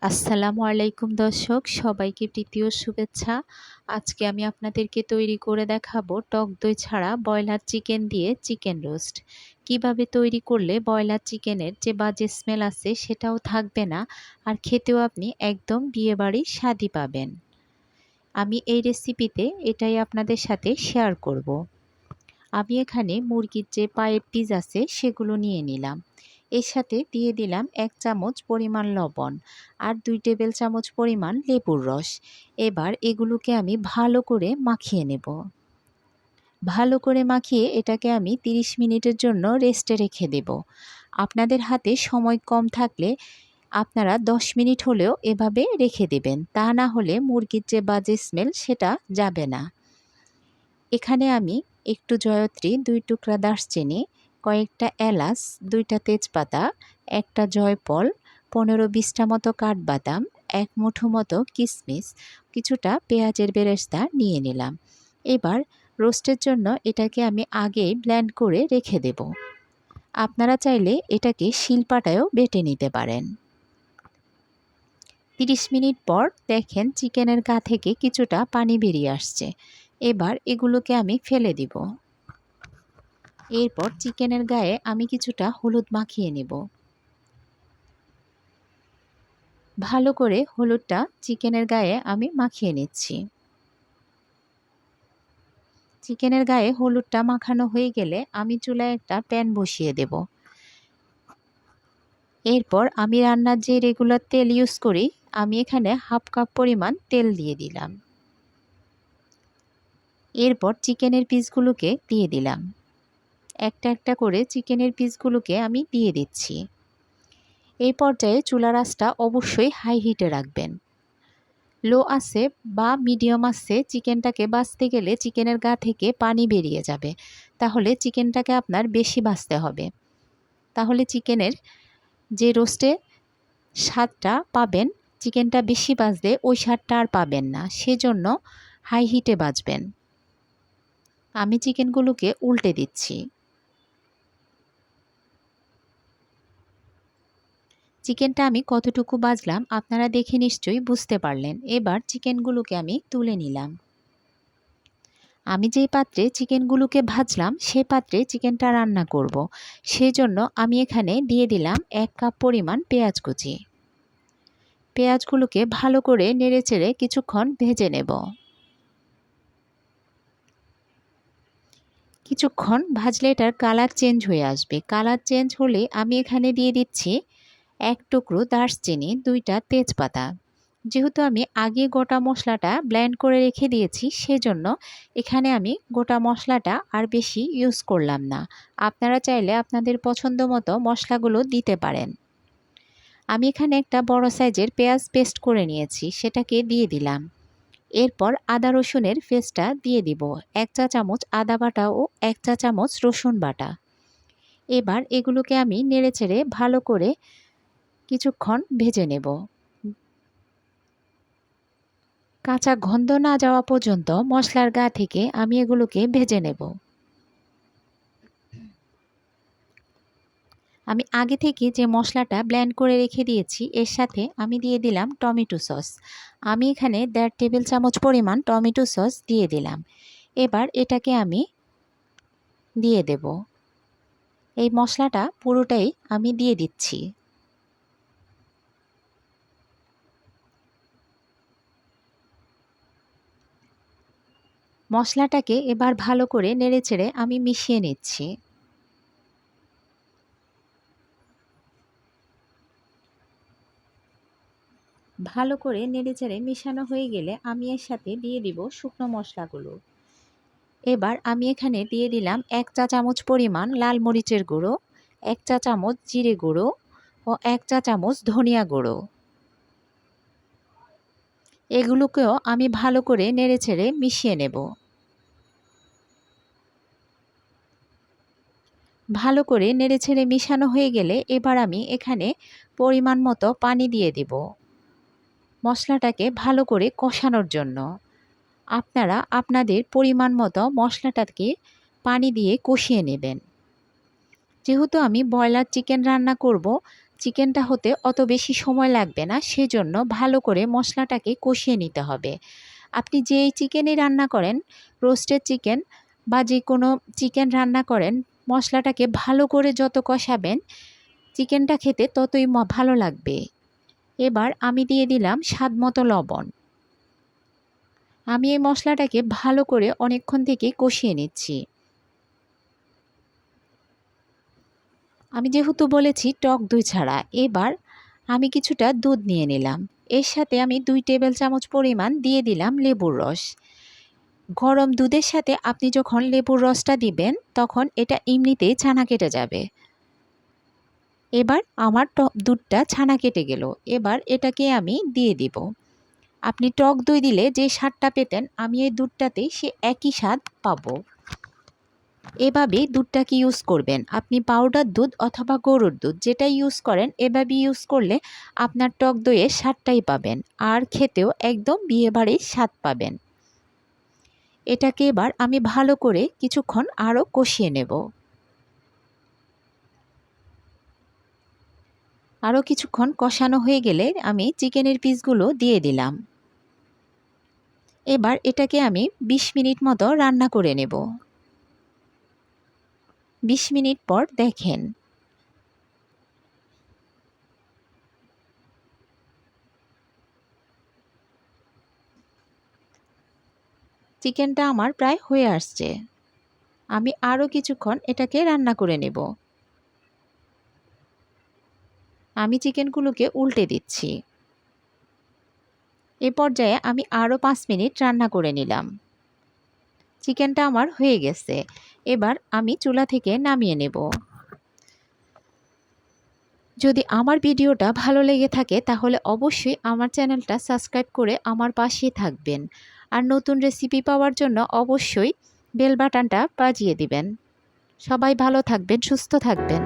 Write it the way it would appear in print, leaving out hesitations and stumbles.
আসসালামু আলাইকুম দর্শক, সবাইকে প্রীতি ও শুভেচ্ছা। আজকে আমি আপনাদেরকে তৈরি করে দেখাবো টক দই ছাড়া ব্রয়লার চিকেন দিয়ে চিকেন রোস্ট। কিভাবে তৈরি করলে ব্রয়লার চিকেনের যে বাজে স্মেল আছে সেটাও থাকবে না, আর খেতেও আপনি একদম বিয়েবাড়ির স্বাদই পাবেন। আমি এই রেসিপিতে এটাই আপনাদের সাথে শেয়ার করব। আমি এখানে মুরগির যে পায়ের পিস আছে সেগুলো নিয়ে নিলাম। এর সাথে দিয়ে দিলাম 1 চামচ পরিমাণ লবণ আর 2 টেবিল চামচ পরিমাণ লেবুর রস। এবার এগুলোকে আমি ভালো করে মাখিয়ে নেব। ভালো করে মাখিয়ে এটাকে আমি 30 মিনিটের জন্য রেস্টে রেখে দেব। আপনাদের হাতে সময় কম থাকলে আপনারা 10 মিনিট হলেও এভাবে রেখে দেবেন, তা না হলে মুরগির যে বাজে স্মেল সেটা যাবে না। এখানে আমি একটু জয়ত্রী, 2 টুকরা দারচিনি, কয়েকটা এলাচ, 2টা তেজপাতা, একটা জয়ফল, 15-20টা মতো কাঠবাদাম, 1 মুঠো মতো কিশমিশ, কিছুটা পেঁয়াজের বেরেস্তা নিয়ে নিলাম। এবার রোস্টের জন্য এটাকে আমি আগেই ব্লেন্ড করে রেখে দেব। আপনারা চাইলে এটাকে শিলপাটায়ও বেটে নিতে পারেন। 30 মিনিট পর দেখেন চিকেনের গা থেকে কিছুটা পানি বেরিয়ে আসছে। এবার এগুলোকে আমি ফেলে দিব। এরপর চিকেনের গায়ে আমি কিছুটা হলুদ মাখিয়ে নেব। ভালো করে হলুদটা চিকেনের গায়ে আমি মাখিয়ে নিচ্ছি। চিকেনের গায়ে হলুদটা মাখানো হয়ে গেলে আমি চুলায় একটা প্যান বসিয়ে দেব। এরপর আমি রান্নার যে রেগুলার তেল ইউজ করি, আমি এখানে 1/2 কাপ পরিমাণ তেল দিয়ে দিলাম। এরপর চিকেনের পিসগুলোকে দিয়ে দিলাম। একটা একটা করে চিকেনের পিসগুলোকে আমি দিয়ে দিচ্ছি। এই পর্যায়ে চুলার আঁচটা অবশ্যই হাই হিটে রাখবেন। লো আঁচে বা মিডিয়াম আঁচে চিকেনটাকে ভাজতে গেলে চিকেনের গা থেকে পানি বেরিয়ে যাবে, তাহলে চিকেনটাকে আপনার বেশি ভাজতে হবে। তাহলে চিকেনের যে রোস্টে স্বাদটা পাবেন, চিকেনটা বেশি ভাজলে ওই স্বাদটা আর পাবেন না, সেজন্য হাই হিটে ভাজবেন। আমি চিকেনগুলোকে উল্টে দিচ্ছি। চিকেনটা আমি কতটুকু ভাজলাম আপনারা দেখে নিশ্চয়ই বুঝতে পারলেন। এবার চিকেনগুলোকে আমি তুলে নিলাম। আমি যেই পাত্রে চিকেনগুলোকে ভাজলাম সেই পাত্রে চিকেনটা রান্না করব। সেজন্য আমি এখানে দিয়ে দিলাম 1 কাপ পরিমাণ পেঁয়াজ কুচি। পেঁয়াজগুলোকে ভালো করে নেড়েচেড়ে কিছুক্ষণ ভেজে নেব। কিছুক্ষণ ভাজলে এটার কালার চেঞ্জ হয়ে আসবে। কালার চেঞ্জ হলে আমি এখানে দিয়ে দিচ্ছি 1 টুকরো দারচিনি, 2টা তেজপাতা। যেহেতু আমি আগে গোটা মশলাটা ব্লেন্ড করে রেখে দিয়েছি, সেজন্য এখানে আমি গোটা মশলাটা আর বেশি ইউজ করলাম না। আপনারা চাইলে আপনাদের পছন্দ মতো মশলাগুলো দিতে পারেন। আমি এখানে একটা বড় সাইজের পেঁয়াজ পেস্ট করে নিয়েছি, সেটাকে দিয়ে দিলাম। এরপর আদা রসুনের পেস্টটা দিয়ে দিব। 1 চা চামচ আদা বাটা ও 1 চা চামচ রসুন বাটা। এবার এগুলোকে আমি নেড়েচেড়ে ভালো করে কিছুক্ষণ ভেজে নেব। কাঁচা গন্ধ না যাওয়া পর্যন্ত মশলার গা থেকে আমি এগুলোকে ভেজে নেব। আমি আগে থেকে যে মশলাটা ব্লেন্ড করে রেখে দিয়েছি এর সাথে আমি দিয়ে দিলাম টমেটো সস। আমি এখানে 1.5 টেবিল চামচ পরিমাণ টমেটো সস দিয়ে দিলাম। এবার এটাকে আমি দিয়ে দেব। এই মশলাটা পুরোটাই আমি দিয়ে দিচ্ছি। মশলাটাকে এবার ভালো করে নেড়েচেড়ে আমি মিশিয়ে নিচ্ছি। ভালো করে নেড়েচেড়ে মেশানো হয়ে গেলে আমি এর সাথে দিয়ে দিব শুকনো মশলাগুলো। এবার আমি এখানে দিয়ে দিলাম 1 চা চামচ পরিমাণ লাল মরিচের গুঁড়ো, 1 চা চামচ জিরে গুঁড়ো ও 1 চা চামচ ধনিয়া গুঁড়ো। এগুলোকেও আমি ভালো করে নেড়েচেড়ে মিশিয়ে নেব। ভালো করে নেড়েচেড়ে মিশানো হয়ে গেলে এবার আমি এখানে পরিমাণ মতো পানি দিয়ে দেব মশলাটাকে ভালো করে কষানোর জন্য। আপনারা আপনাদের পরিমাণ মতো মশলাটাকে পানি দিয়ে কষিয়ে নেবেন। যেহেতু আমি ব্রয়লার চিকেন রান্না করব, চিকেনটা হতে অত বেশি সময় লাগবে না, সেজন্য ভালো করে মশলাটাকে কষিয়ে নিতে হবে। আপনি যেই চিকেনই রান্না করেন, রোস্টেড চিকেন বা যে কোনো চিকেন রান্না করেন, মশলাটাকে ভালো করে যত কষাবেন চিকেনটা খেতে ততই ভালো লাগবে। এবার আমি দিয়ে দিলাম স্বাদমতো লবণ। আমি এই মশলাটাকে ভালো করে অনেকক্ষণ থেকে কষিয়ে নিচ্ছি। আমি যেহেতু বলেছি টক দই ছাড়া, এবার আমি কিছুটা দুধ নিয়ে নিলাম। এর সাথে আমি 2 টেবিল চামচ পরিমাণ দিয়ে দিলাম লেবুর রস। গরম দুধের সাথে আপনি যখন লেবুর রসটা দিবেন তখন এটা এমনিতেই ছানা কেটে যাবে। এবার আমার দুধটা ছানা কেটে গেল। এবার এটাকে আমি দিয়ে দিব। আপনি টক দই দিলে যে স্বাদটা পেতেন, আমি এই দুধটাতেই সে একই স্বাদ পাবো। এভাবেই দুধটাকে ইউজ করবেন। আপনি পাউডার দুধ অথবা গরুর দুধ যেটাই ইউজ করেন, এভাবে ইউজ করলে আপনার টক দইয়ের স্বাদটাই পাবেন, আর খেতেও একদম বিয়েবাড়ির স্বাদ পাবেন। এটাকে এবার আমি ভালো করে কিছুক্ষণ আরও কষিয়ে নেব। আরও কিছুক্ষণ কষানো হয়ে গেলে আমি চিকেনের পিসগুলো দিয়ে দিলাম। এবার এটাকে আমি 20 মিনিট মতো রান্না করে নেব। 20 মিনিট পর দেখেন চিকেনটা আমার প্রায় হয়ে আসছে। আমি আরও কিছুক্ষণ এটাকে রান্না করে নেব। আমি চিকেনগুলোকে উল্টে দিচ্ছি। এ পর্যায়ে আমি আরও 5 মিনিট রান্না করে নিলাম। চিকেনটা আমার হয়ে গেছে। এবার আমি চুলা থেকে নামিয়ে নেব। যদি আমার ভিডিওটা ভালো লেগে থাকে তাহলে অবশ্যই আমার চ্যানেলটা সাবস্ক্রাইব করে আমার পাশেই থাকবেন। আর নতুন রেসিপি পাওয়ার জন্য অবশ্যই বেল বাটনটা বাজিয়ে দিবেন। সবাই ভালো থাকবেন, সুস্থ থাকবেন।